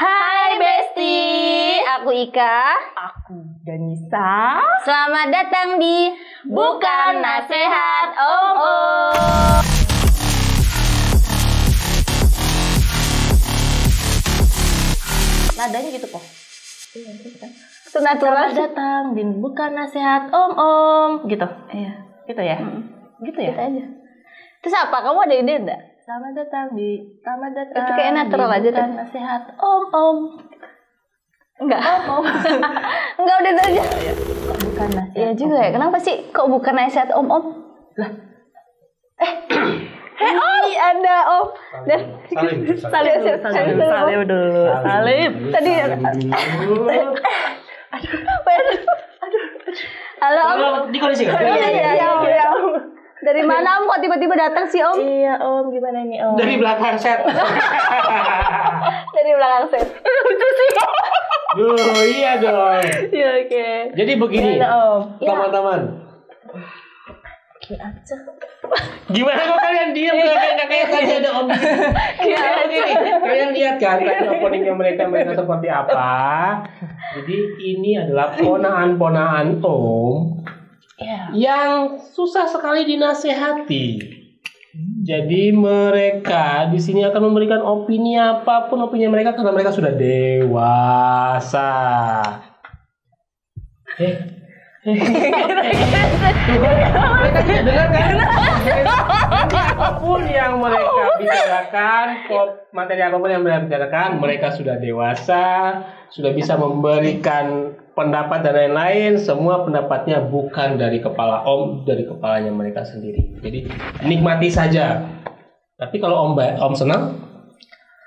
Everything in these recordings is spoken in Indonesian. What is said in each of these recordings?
Hai Besti, aku Ika. Aku Danisa. Selamat datang di Bukan Nasehat Om. Nadanya gitu kok. Natural. Selamat datang di Bukan Nasehat Om. Gitu. Iya, Gitu ya. Gitu ya. gitu aja. Terus apa? Kamu ada ide enggak? Selamat datang. Itu kayak natural aja tuh. Bukan Nasehat Om. Enggak. Om. Enggak, udah itu aja. Bukan Nasehat. Iya juga ya. Kenapa sih kok bukan nasihat Om? Lah. Ini ada Om. Dan Salim dulu. Tadi halo Om. Di kondisi kan? Iya. Dari mana Om kok tiba-tiba datang sih Om? Iya Om, gimana nih Om? Dari belakang set. Dari belakang set. Duh, iya dong. Iya oke. Jadi begini, Gimana Om? teman-teman. Aja. Gimana kok kalian diam? Nggak kayak tadi ada om. Begini, kalian lihat kan tadi openingnya mereka seperti apa. Jadi ini adalah ponaan-ponaan om yang susah sekali dinasehati. Jadi mereka di sini akan memberikan opini apapun opini mereka karena mereka sudah dewasa. Mereka tidak dengar kan? Apapun yang mereka bicarakan, materi apapun yang mereka bicarakan, mereka sudah dewasa, sudah bisa memberikan pendapat dan lain-lain. Semua pendapatnya bukan dari kepala om, dari kepalanya mereka sendiri. Jadi nikmati saja. Tapi kalau om senang,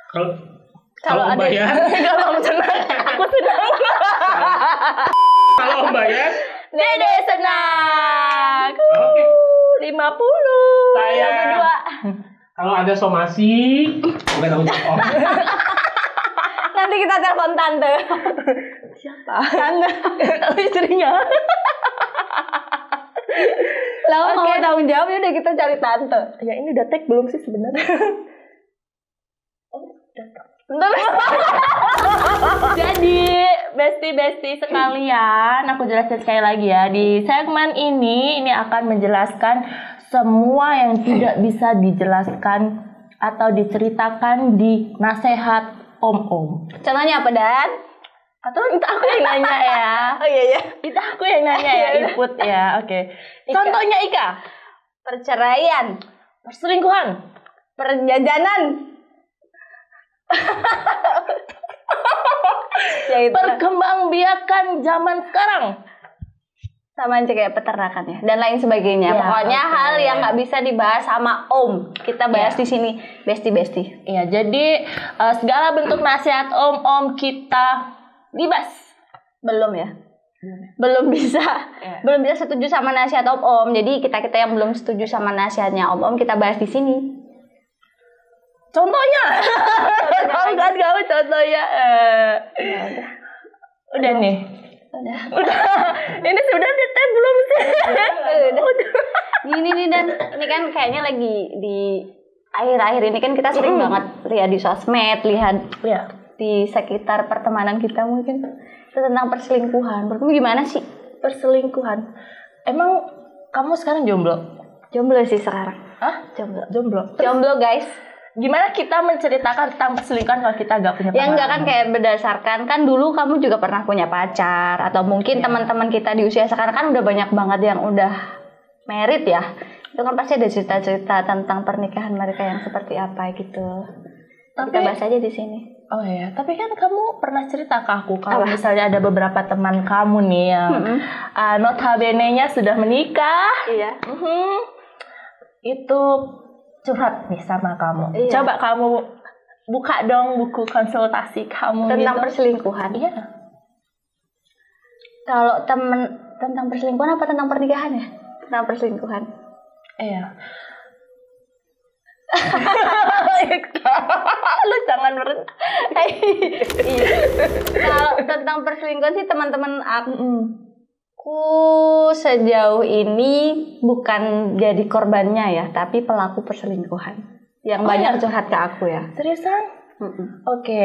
kalau om bayar, Kalau Om senang, aku senang. kalau om bayar. Dede senang. Oke. 50. Saya kalau ada somasi, bukan tanggung jawab om. Nanti kita telepon tante. Siapa? Tante. Istrinya. Lalu mau tanggung jawab ya udah kita cari tante. Ya ini udah tag belum sih sebenarnya? Jadi besti sekalian, aku jelasin sekali lagi ya. Di segmen ini akan menjelaskan semua yang tidak bisa dijelaskan atau diceritakan di nasihat om. Contohnya apa Dan? Atau itu aku yang nanya ya? Oh iya. Itu aku yang nanya ya, input ya. Oke. Contohnya Ika, Perceraian, perselingkuhan, perjajanan. Ya itu. perkembangbiakan zaman sekarang. Sama aja kayak peternakan ya dan lain sebagainya. Ya, Pokoknya oke. hal yang nggak bisa dibahas sama Om. Kita bahas di sini, besti. Iya, jadi segala bentuk nasihat om kita bebas. Belum ya? Belum bisa. Ya. Belum bisa setuju sama nasihat Om. Jadi kita yang belum setuju sama nasihatnya Om kita bahas di sini. Contohnya, tahu kan kamu contohnya? Ya udah. Udah nih. Udah. Ini sudah detail belum sih? Udah. Gini nih Dan, ini kan kayaknya lagi di akhir-akhir ini kan kita sering banget lihat di sosmed, lihat Ya. di sekitar pertemanan kita mungkin itu tentang perselingkuhan. Menurutmu gimana sih? Perselingkuhan. Emang kamu sekarang jomblo? Jomblo sih sekarang. Hah? Jomblo. Terus, Jomblo guys. gimana kita menceritakan tentang perselingkuhan kalau kita nggak punya Ya pengalaman? enggak kan kayak berdasarkan kan dulu kamu juga pernah punya pacar atau mungkin teman-teman kita di usia sekarang kan udah banyak banget yang udah married ya. Itu kan pasti ada cerita-cerita tentang pernikahan mereka yang seperti apa gitu. Kita bahas aja di sini. Oh ya, tapi kan kamu pernah cerita ke aku kalau Apa? misalnya ada beberapa teman kamu nih yang notabene-nya sudah menikah. Iya. Itu curhat nih sama kamu. Iya. Coba kamu buka dong buku konsultasi kamu Tentang gitu. perselingkuhan. Iya. Kalau tentang perselingkuhan apa tentang pernikahan ya? Tentang perselingkuhan. Iya. Lu jangan Iya. Kalau tentang perselingkuhan sih teman-teman aku sejauh ini bukan jadi korbannya ya, tapi pelaku perselingkuhan yang banyak curhat ke aku ya. Seriusan? Oke,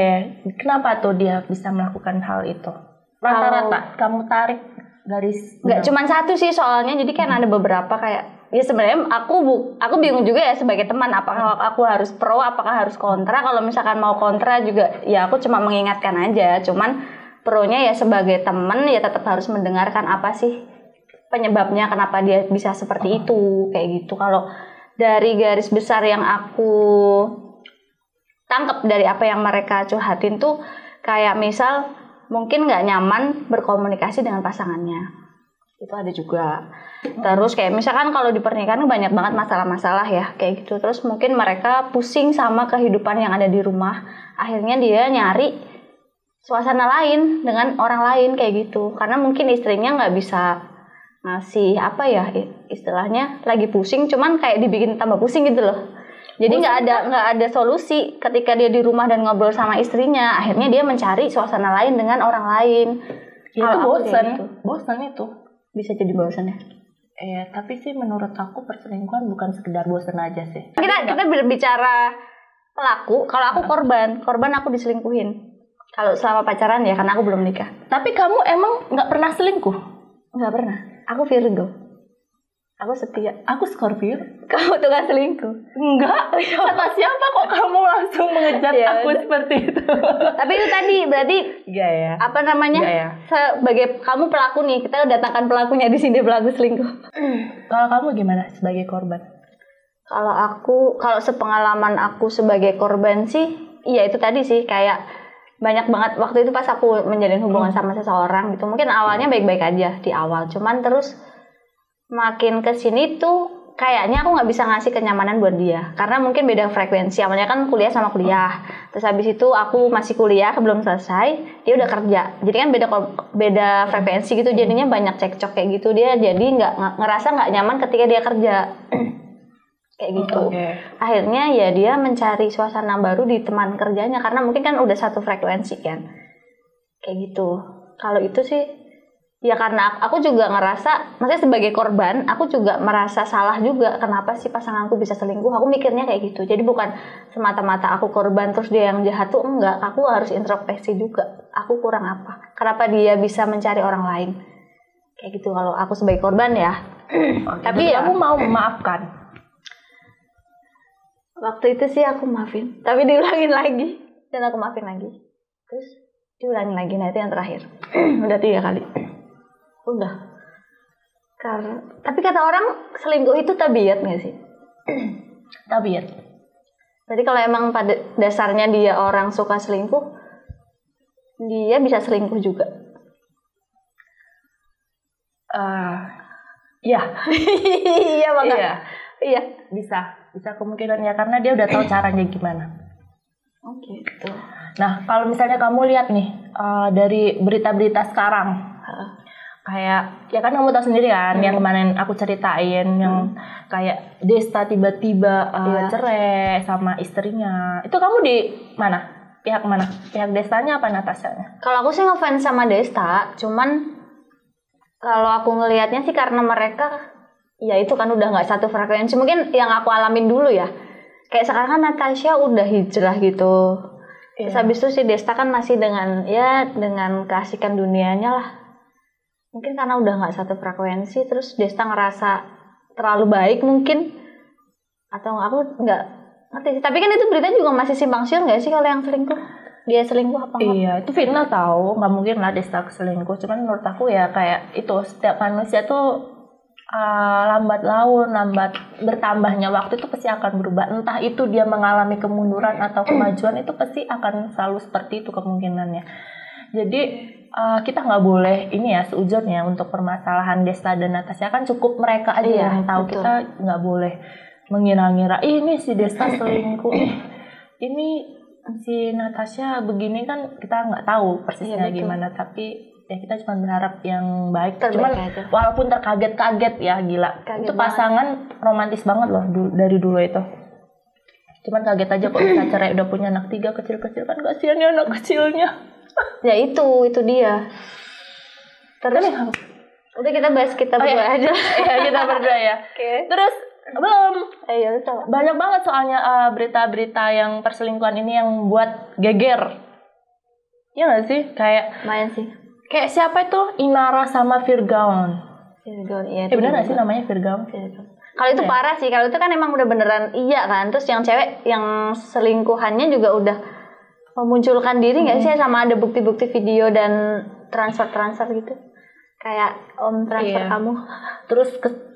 kenapa tuh dia bisa melakukan hal itu? Rata-rata kamu tarik garis. Nggak cuma satu sih soalnya, jadi kan ada beberapa kayak ya sebenarnya aku bingung juga ya sebagai teman, apakah aku harus pro, apakah harus kontra. Kalau misalkan mau kontra juga ya aku cuma mengingatkan aja, cuman pronya ya sebagai teman ya tetap harus mendengarkan apa sih penyebabnya kenapa dia bisa seperti itu kayak gitu. Kalau dari garis besar yang aku tangkap dari apa yang mereka curhatin tuh kayak misal mungkin nggak nyaman berkomunikasi dengan pasangannya, itu ada juga. Terus kayak misalkan kalau di pernikahan banyak banget masalah-masalah ya kayak gitu. Terus mungkin mereka pusing sama kehidupan yang ada di rumah, akhirnya dia nyari suasana lain dengan orang lain kayak gitu, karena mungkin istrinya nggak bisa ngasih apa ya istilahnya, lagi pusing cuman kayak dibikin tambah pusing gitu loh. Jadi nggak ada solusi ketika dia di rumah dan ngobrol sama istrinya, akhirnya dia mencari suasana lain dengan orang lain. Ya, itu bosan, gitu. bosan itu Bisa jadi bosan ya. Tapi sih menurut aku perselingkuhan bukan sekedar bosan aja sih. Kita berbicara pelaku, kalau aku korban aku diselingkuhin. Kalau selama pacaran ya, karena aku belum nikah. Tapi kamu emang nggak pernah selingkuh? Nggak pernah. Aku Virgo. Aku setia. Aku Scorpio. Kamu tuh gak selingkuh? Enggak. Kata siapa kok kamu langsung mengejar Ya, aku udah. seperti itu? Tapi itu tadi berarti Iya ya. apa namanya? Iya, ya. Sebagai kamu pelaku nih, kita datangkan pelakunya di sini, pelaku selingkuh. Kalau kamu gimana sebagai korban? Kalau sepengalaman aku sebagai korban sih, iya itu tadi sih kayak banyak banget waktu itu pas aku menjalin hubungan sama seseorang gitu. Mungkin awalnya baik-baik aja di awal, cuman terus makin kesini tuh kayaknya aku nggak bisa ngasih kenyamanan buat dia karena mungkin beda frekuensi. Awalnya kan kuliah sama kuliah, terus habis itu aku masih kuliah belum selesai, dia udah kerja, jadi kan beda frekuensi gitu, jadinya banyak cekcok kayak gitu. Dia jadi ngerasa nggak nyaman ketika dia kerja kayak gitu. Akhirnya ya dia mencari suasana baru di teman kerjanya karena mungkin kan udah satu frekuensi kan kayak gitu. Kalau itu sih ya karena aku juga ngerasa, maksudnya sebagai korban, aku juga merasa salah juga. Kenapa sih pasanganku bisa selingkuh? Aku mikirnya kayak gitu. Jadi bukan semata-mata aku korban terus dia yang jahat tuh, enggak. Aku harus introspeksi juga. Aku kurang apa? Kenapa dia bisa mencari orang lain? Kayak gitu kalau aku sebagai korban ya. Tapi ya, kamu mau memaafkan? Waktu itu sih aku maafin, tapi diulangin lagi dan aku maafin lagi. Terus diulangin lagi, nah itu yang terakhir. Udah 3 kali. Udah. Tapi kata orang selingkuh itu tabiat nggak sih? Tabiat. Jadi kalau emang pada dasarnya dia orang suka selingkuh, dia bisa selingkuh juga. Iya. Iya banget. Iya. Bisa kemungkinan ya karena dia udah tahu caranya gimana. Oke, gitu. Nah, kalau misalnya kamu lihat nih dari berita-berita sekarang, kayak ya kan kamu tahu sendiri kan yang kemarin aku ceritain yang kayak Desta tiba-tiba cerai sama istrinya. Itu kamu di mana? Pihak mana? Pihak Destanya apa Natashanya? Kalau aku sih ngefans sama Desta, cuman kalau aku ngelihatnya sih karena mereka ya itu kan udah nggak satu frekuensi. Mungkin yang aku alamin dulu ya. Kayak sekarang kan Natasha udah hijrah gitu. Terus habis itu si Desta kan masih dengan keasikan dunianya lah. Mungkin karena udah nggak satu frekuensi, terus Desta ngerasa terlalu baik mungkin, atau aku nggak ngerti sih. Tapi kan itu berita juga masih simpang siur nggak sih kalau yang selingkuh, dia selingkuh apa enggak? Iya, itu fitnah tahu, nggak mungkin lah Desta selingkuh. Cuman menurut aku ya kayak itu setiap manusia tuh lambat laun, lambat bertambahnya waktu itu pasti akan berubah. Entah itu dia mengalami kemunduran atau kemajuan, itu pasti akan selalu seperti itu kemungkinannya. Jadi kita nggak boleh ini ya seujurnya untuk permasalahan Desta dan Natasha kan cukup mereka aja yang tahu. Betul. Kita nggak boleh mengira-ngira ini si Desta selingkuh, ini si Natasha begini, kan kita nggak tahu persisnya gimana. Tapi ya kita cuma berharap yang baik. Cuman walaupun terkaget-kaget ya, gila. Kaget itu pasangan banget. Romantis banget loh dari dulu itu. Cuman kaget aja kok bisa cerai, udah punya anak 3 kecil-kecil, kan kasihan ya anak kecilnya. Ya itu dia. Terus udah kita bahas kita berdua aja. Ya kita berdua ya. Okay. Terus Belum. Ya udah. Banyak banget soalnya berita-berita yang perselingkuhan ini yang buat geger. Iya nggak sih? Kayak Lumayan sih. kayak siapa itu Inara sama Virgaon. Virgon, iya. Benar nggak sih namanya Virgaon? Kalau itu parah sih, kalau itu kan emang udah beneran iya kan. Terus yang cewek yang selingkuhannya juga udah memunculkan diri nggak sih, sama ada bukti-bukti video dan transfer gitu. Kayak transfer kamu. Terus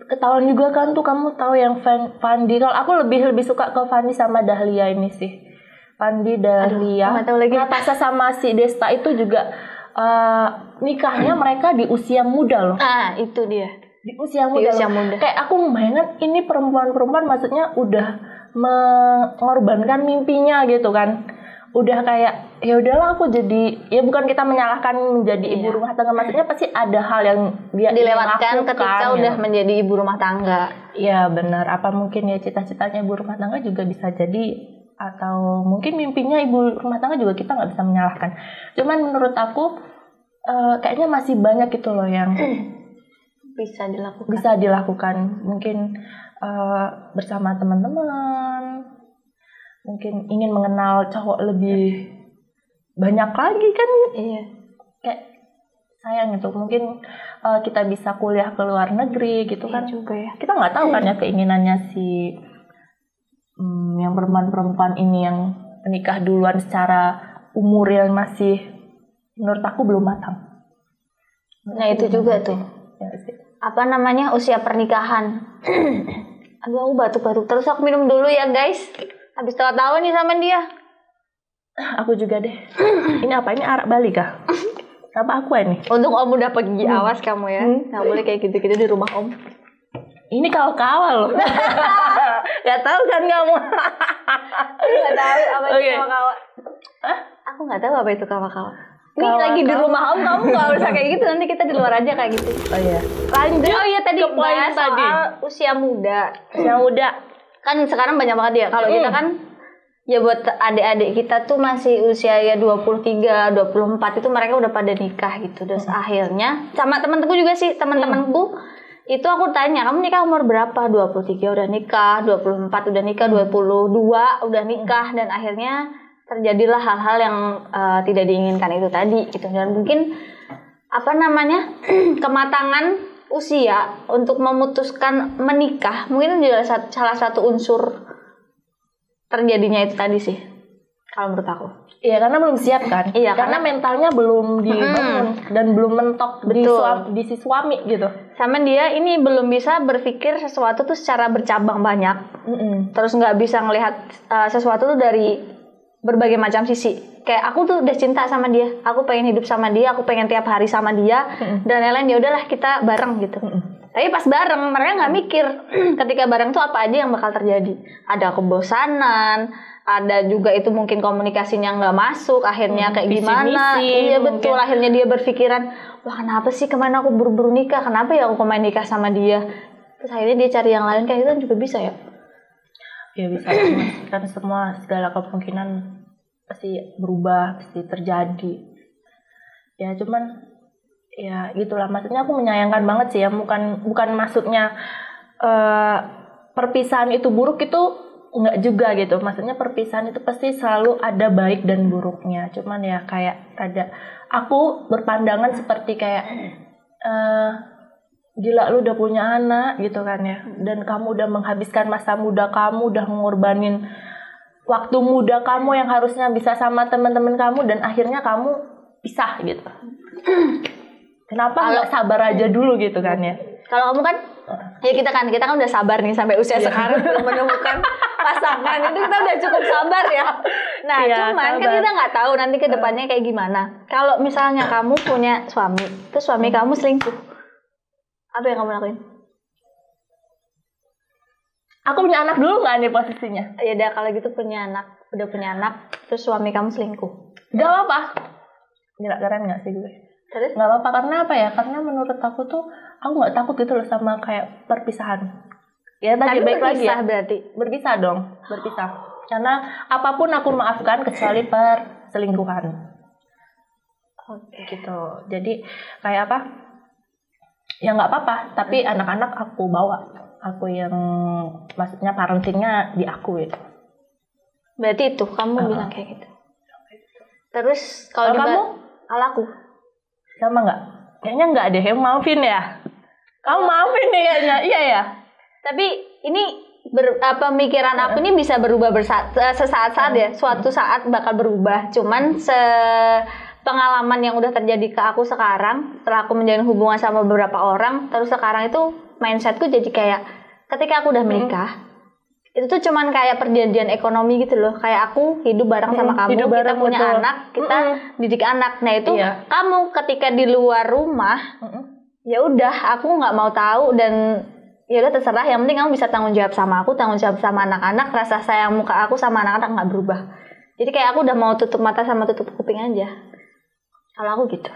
ketahuan juga kan tuh, kamu tahu yang Fandi. Kalau aku lebih suka ke Fandi sama Dahlia ini sih. Fandi, Dahlia. Nggak tahu lagi. Natasha sama si Desta itu juga nikahnya mereka di usia muda loh. Itu dia. Di usia muda. Kayak aku membayangkan ini perempuan-perempuan maksudnya udah mengorbankan mimpinya gitu kan. Udah kayak ya udahlah aku jadi, ya bukan kita menyalahkan menjadi ibu rumah tangga, maksudnya pasti ada hal yang dia dilewatkan ketika udah menjadi ibu rumah tangga. Iya benar. Apa mungkin ya cita-citanya ibu rumah tangga juga bisa jadi, atau mungkin mimpinya ibu rumah tangga juga, kita nggak bisa menyalahkan. Cuman menurut aku kayaknya masih banyak gitu loh yang bisa dilakukan. Mungkin bersama teman-teman, mungkin ingin mengenal cowok lebih banyak lagi kan. Iya. Kayak sayang itu, mungkin kita bisa kuliah ke luar negeri gitu kan. Juga ya. Kita nggak tahu kan ya keinginannya si yang perempuan-perempuan ini yang menikah duluan secara umur yang masih menurut aku belum matang. Nah itu juga tuh. Ya, sih. Apa namanya, usia pernikahan. Aduh aku batuk-batuk terus, aku minum dulu ya guys. Habis tahu-tahu nih sama dia. Aku juga deh. Ini apa? Ini arak Bali kah? Apa aku ini? Untuk om udah pergi, awas kamu ya. Nggak boleh kayak gitu-gitu di rumah om. Ini kawal-kawal loh. Gak tahu kan kamu? Aku nggak tahu apa itu kawal-kawal. Aku nggak tahu apa itu kawal-kawal. Ini lagi di rumah om, kamu nggak usah kayak gitu. Nanti kita di luar aja kayak gitu. Oh iya. Lanjut. Oh iya, tadi ke poin tadi. soal usia muda. Usia muda. Kan sekarang banyak banget ya. Kalau kita kan, ya buat adik-adik kita tuh masih usia ya 23, 24 itu mereka udah pada nikah gitu. Terus akhirnya sama temen-temenku juga sih, teman-temanku itu aku tanya, kamu nikah umur berapa? 23 udah nikah, 24 udah nikah, 22 udah nikah, dan akhirnya terjadilah hal-hal yang tidak diinginkan itu tadi gitu. Dan mungkin apa namanya kematangan usia untuk memutuskan menikah mungkin juga salah satu unsur terjadinya itu tadi sih, kalau menurut aku. Iya, karena belum siap kan. Iya, karena mentalnya belum dibangun dan belum mentok di si suami gitu. Sama dia ini belum bisa berpikir sesuatu tuh secara bercabang banyak. Terus nggak bisa ngelihat sesuatu tuh dari berbagai macam sisi. Kayak aku tuh udah cinta sama dia, aku pengen hidup sama dia, aku pengen tiap hari sama dia, dan lain-lain. Ya udahlah kita bareng gitu. Tapi pas bareng mereka nggak mikir ketika bareng tuh apa aja yang bakal terjadi. Ada kebosanan, ada juga itu mungkin komunikasinya nggak masuk, akhirnya kayak gimana. Iya betul, akhirnya dia berpikiran, wah kenapa sih kemana aku buru-buru nikah, kenapa ya aku main nikah sama dia. Terus akhirnya dia cari yang lain, kayak itu kan juga bisa ya. Ya bisa, kan semua segala kemungkinan pasti berubah, pasti terjadi. Ya cuman ya gitulah, maksudnya aku menyayangkan banget sih ya, bukan maksudnya perpisahan itu buruk, itu enggak juga gitu. Maksudnya perpisahan itu pasti selalu ada baik dan buruknya. Cuman ya kayak aku berpandangan seperti kayak gila lu udah punya anak gitu kan ya, dan kamu udah menghabiskan masa muda kamu, udah mengorbanin waktu muda kamu yang harusnya bisa sama teman-teman kamu, dan akhirnya kamu pisah gitu. Kenapa nggak sabar aja dulu gitu kan ya? Kalau kamu kan, ya kita kan udah sabar nih sampai usia sekarang belum menemukan pasangan, itu kita udah cukup sabar ya. Nah cuman sabar. Kan kita nggak tahu nanti ke depannya kayak gimana. Kalau misalnya kamu punya suami, terus suami kamu selingkuh, apa yang kamu lakuin? Aku punya anak dulu nggak nih posisinya? Ya udah kalau gitu udah punya anak, terus suami kamu selingkuh. Gak apa-apa. Gila, keren nggak sih gue? Terus? Gak apa-apa, karena apa ya? Karena menurut aku tuh, aku nggak takut gitu loh sama kayak perpisahan. Ya tadi baik lagi ya. Berarti berpisah dong, berpisah. Karena apapun aku maafkan kecuali perselingkuhan. Gitu. Jadi kayak apa? Ya nggak apa-apa, tapi anak-anak aku bawa. maksudnya parentingnya di aku gitu. Berarti itu kamu bilang kayak gitu. Terus kalau kamu? Kalau aku Sama nggak? Kayaknya nggak deh, yang maafin ya. Kamu maafin nih kayaknya, iya ya. tapi ini pemikiran aku ini bisa berubah sesaat-saat ya. Suatu saat bakal berubah. Cuman pengalaman yang udah terjadi ke aku sekarang, setelah aku menjalin hubungan sama beberapa orang, terus sekarang itu mindsetku jadi kayak ketika aku udah menikah, itu tuh cuman kayak perjanjian ekonomi gitu loh. Kayak aku hidup bareng sama kamu, kita punya anak, kita didik anak. Nah itu kamu ketika di luar rumah, ya udah aku nggak mau tahu dan ya udah terserah. Yang penting kamu bisa tanggung jawab sama aku, tanggung jawab sama anak-anak. Rasa sayang muka aku sama anak-anak nggak berubah. Jadi kayak aku udah mau tutup mata sama tutup kuping aja. Kalau aku gitu.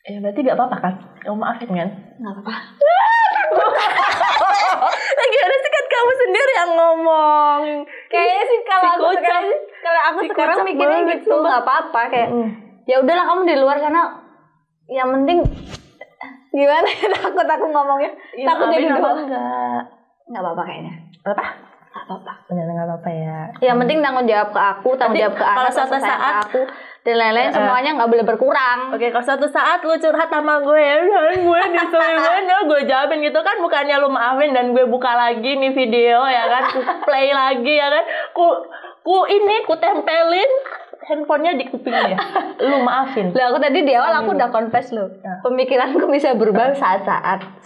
Ya berarti nggak apa-apa kan? Kamu maafin kan? Nggak apa-apa. Lagi ada sih kan kamu sendiri yang ngomong. Kayaknya sih kalau aku sekarang mikirnya gitu nggak apa-apa kayak ya udahlah kamu di luar sana. Yang penting gimana? Takut aku ngomongnya. Ya, takut jadi enggak apa-apa kayaknya. Apa? Nggak apa-apa. Benar nggak apa-apa ya. Yang penting tanggung jawab ke aku, tanggung jawab ke anak, suatu saat ke aku dan lain-lain semuanya nggak boleh berkurang. Oke, kalau suatu saat lu curhat sama gue, gue diselingkuhin, gue jawabin gitu kan, bukannya lu maafin dan gue buka lagi nih video ya kan, ku play lagi ya kan, ku tempelin handphonenya di kupingnya, lu maafin. Lah aku tadi di awal aku udah confess loh, pemikiranku bisa berubah saat-saat.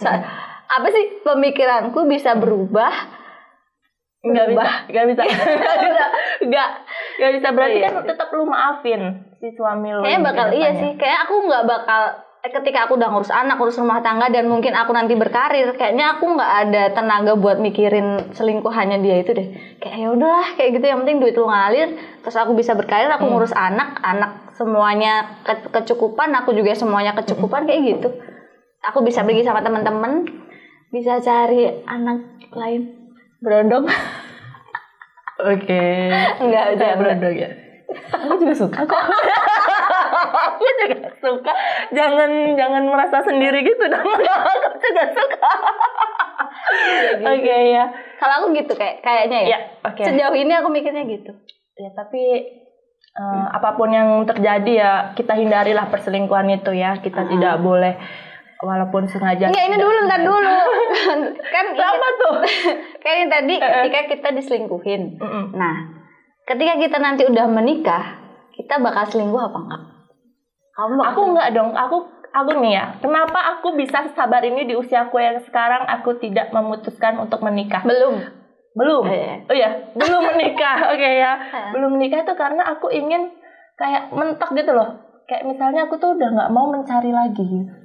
Apa sih pemikiranku bisa berubah? Nggak bisa berarti kan tetap lu maafin si suami lu. Kayaknya bakal sih. Kayak aku nggak bakal ketika aku udah ngurus anak, ngurus rumah tangga dan mungkin aku nanti berkarir, kayaknya aku nggak ada tenaga buat mikirin selingkuhannya dia itu deh. Kayak ya udahlah kayak gitu, yang penting duit lu ngalir, terus aku bisa berkarir, aku ngurus anak semuanya kecukupan, aku juga semuanya kecukupan kayak gitu. Aku bisa pergi sama teman-teman, bisa cari anak lain. Berondong. Oke. Enggak aja berondong ya. Aku juga suka kok. Aku juga suka. Jangan merasa sendiri gitu dong. Aku juga suka. Oke ya. Kalau aku gitu kayaknya ya. Sejauh ini aku mikirnya gitu. Ya tapi apapun yang terjadi ya kita hindarilah perselingkuhan itu ya. Kita tidak boleh walaupun sengaja. Enggak, ini dulu, ntar dulu. Kan apa tuh? Kayak yang tadi ketika kita diselingkuhin. Nah, ketika kita nanti udah menikah, kita bakal selingkuh apa enggak? Aku enggak dong. Aku nih ya. Kenapa aku bisa sabar ini di usiaku yang sekarang aku tidak memutuskan untuk menikah? Belum. Oh ya, belum menikah. Oke ya. Belum menikah itu karena aku ingin kayak mentok gitu loh. Kayak misalnya aku tuh udah enggak mau mencari lagi.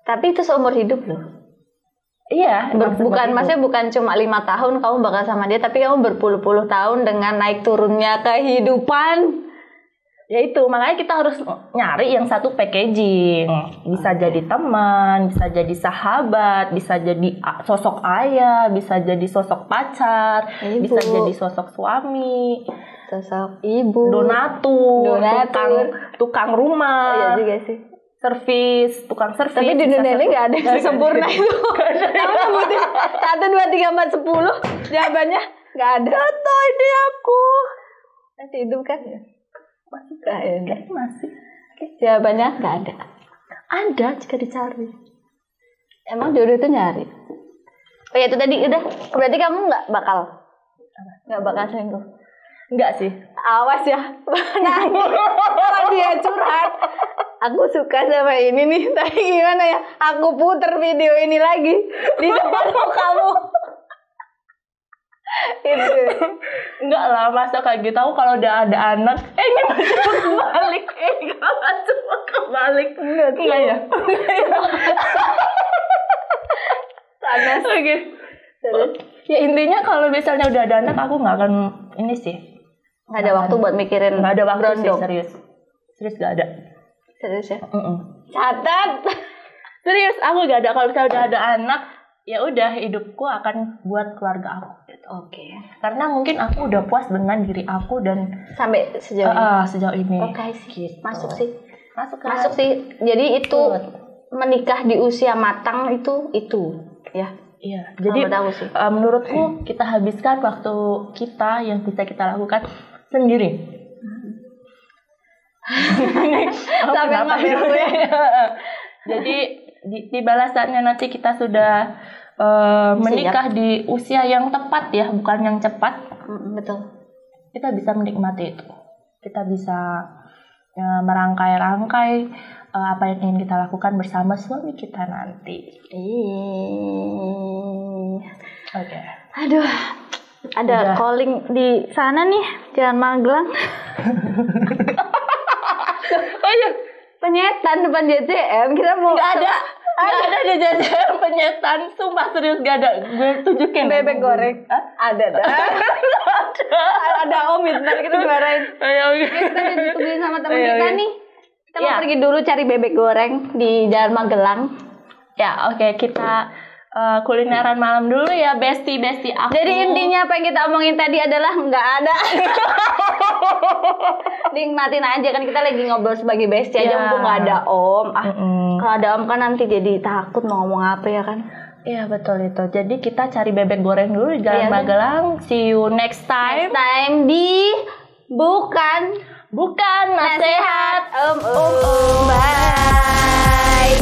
Tapi itu seumur hidup loh. Iya, maksudnya bukan cuma 5 tahun kamu bakal sama dia, tapi kamu berpuluh-puluh tahun dengan naik turunnya kehidupan. Ya itu, makanya kita harus nyari yang satu packaging. Bisa jadi teman, bisa jadi sahabat, bisa jadi sosok ayah, bisa jadi sosok pacar, bisa jadi sosok suami, sosok ibu, donatur. Tukang rumah. Iya juga sih. Tukang servis. Tapi di dunia ini nggak ada yang sempurna itu. Kamu sebutin 1, 2, 3, 4, 10 jawabannya nggak ada. Contoh ini aku masih hidup kan ya? Masih nggak ada. Masih. Jawabannya nggak ada. Ada jika dicari. Emang jodoh itu nyari. Oh ya itu tadi udah. Berarti kamu nggak bakal selingkuh. Enggak sih. Awas ya. Kalau dia curhat. Aku suka sama ini nih. Tapi gimana ya? Aku puter video ini lagi di depan kamu. Itu. Enggak lah, masa kayak gitu. Aku kalau udah ada anak, ini masih kebalik. Cuma kebalik. Enggak ya? Panas. Oke. Ya intinya kalau misalnya udah ada anak, aku nggak akan ini sih. Nggak ada waktu buat mikirin. Nggak ada waktu sih, serius nggak ada. Serius ya? Catat. Serius, aku nggak ada. Kalau misalnya udah ada anak, ya udah hidupku akan buat keluarga aku. Oke. Karena mungkin aku udah puas dengan diri aku dan sampai sejauh ini. Oke sih. Gitu. Masuk sih. Masuk sih. Jadi itu menikah di usia matang itu ya. Iya, jadi tahu sih. Menurutku kita habiskan waktu kita yang bisa kita lakukan sendiri. Sampai ngambil ya. Jadi di balasannya nanti kita sudah menikah di usia yang tepat ya, bukan yang cepat. Betul. Kita bisa menikmati itu. Kita bisa merangkai-rangkai apa yang ingin kita lakukan bersama suami kita nanti. Oke. Aduh, ada calling di sana nih, Jalan Magelang. Oh iya, Penyetan depan JCM, kita mau nggak ada di jajan penyetan, sumpah serius gak ada. Gue tunjukin bebek goreng. Ada dah. Ada Om, ntar kita dimarahin. Kita ditungguin sama teman kita nih. Kita mau pergi dulu cari bebek goreng di Jalan Magelang. Ya, oke, kita kulineran malam dulu ya, Besti aku. Jadi intinya apa yang kita omongin tadi adalah nggak ada. Nikmatin aja, kan kita lagi ngobrol sebagai Besti aja, mumpung nggak ada Om. Kalau ada Om kan nanti jadi takut mau ngomong apa ya kan. Iya betul itu. Jadi kita cari bebek goreng dulu di Jalan Magelang. See you next time. Next time di bukan nasihat Om. Bye.